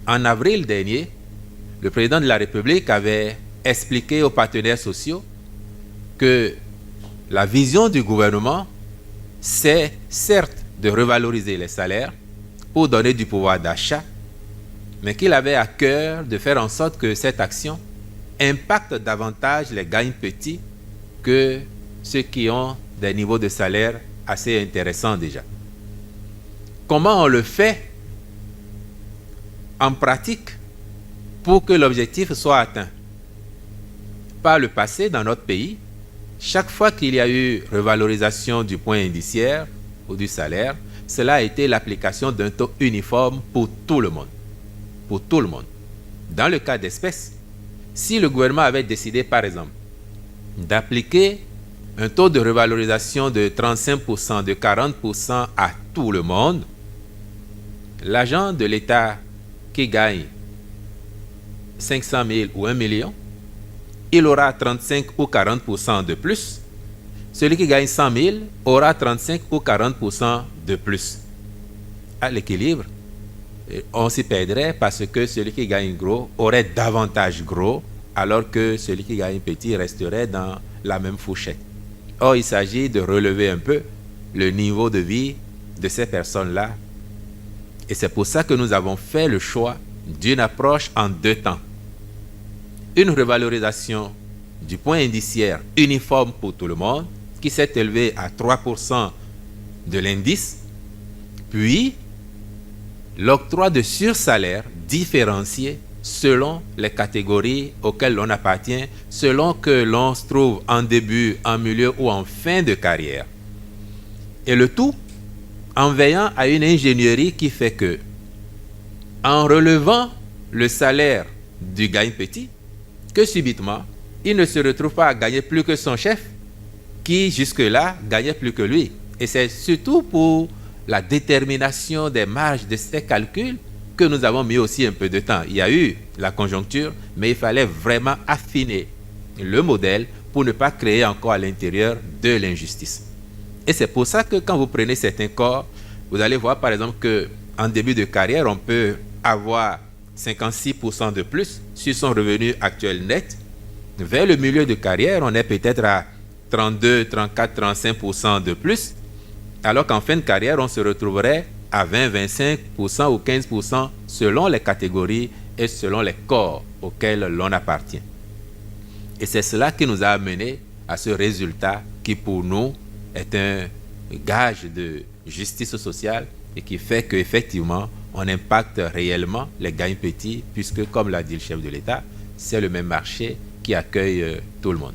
En avril dernier, le président de la République avait expliqué aux partenaires sociaux que la vision du gouvernement, c'est certes de revaloriser les salaires pour donner du pouvoir d'achat, mais qu'il avait à cœur de faire en sorte que cette action impacte davantage les gagnes petits que ceux qui ont des niveaux de salaire assez intéressants déjà. Comment on le fait en pratique pour que l'objectif soit atteint? Par le passé, dans notre pays, chaque fois qu'il y a eu revalorisation du point indiciaire ou du salaire, cela a été l'application d'un taux uniforme pour tout le monde. Pour tout le monde. Dans le cas d'espèce, si le gouvernement avait décidé, par exemple, d'appliquer un taux de revalorisation de 35%, de 40% à tout le monde, l'agent de l'État qui gagne 500 000 ou 1 million, il aura 35 ou 40% de plus. Celui qui gagne 100 000 aura 35 ou 40% de plus. À l'équilibre, on s'y perdrait parce que celui qui gagne gros aurait davantage gros, alors que celui qui gagne petit resterait dans la même fourchette. Or, il s'agit de relever un peu le niveau de vie de ces personnes-là. Et c'est pour ça que nous avons fait le choix d'une approche en deux temps. Une revalorisation du point indiciaire uniforme pour tout le monde, qui s'est élevé à 3% de l'indice, puis l'octroi de sursalaires différenciés selon les catégories auxquelles l'on appartient, selon que l'on se trouve en début, en milieu ou en fin de carrière. Et le tout en veillant à une ingénierie qui fait que, en relevant le salaire du gagne petit, que subitement, il ne se retrouve pas à gagner plus que son chef, qui jusque-là gagnait plus que lui. Et c'est surtout pour la détermination des marges de ces calculs que nous avons mis aussi un peu de temps. Il y a eu la conjoncture, mais il fallait vraiment affiner le modèle pour ne pas créer encore à l'intérieur de l'injustice. Et c'est pour ça que quand vous prenez certains corps, vous allez voir par exemple qu'en début de carrière, on peut avoir 56% de plus sur son revenu actuel net. Vers le milieu de carrière, on est peut-être à 32, 34, 35% de plus, alors qu'en fin de carrière, on se retrouverait à 20, 25% ou 15% selon les catégories et selon les corps auxquels l'on appartient. Et c'est cela qui nous a amené à ce résultat qui pour nous est un gage de justice sociale et qui fait qu'effectivement, on impacte réellement les gagnes petits puisque, comme l'a dit le chef de l'État, c'est le même marché qui accueille tout le monde.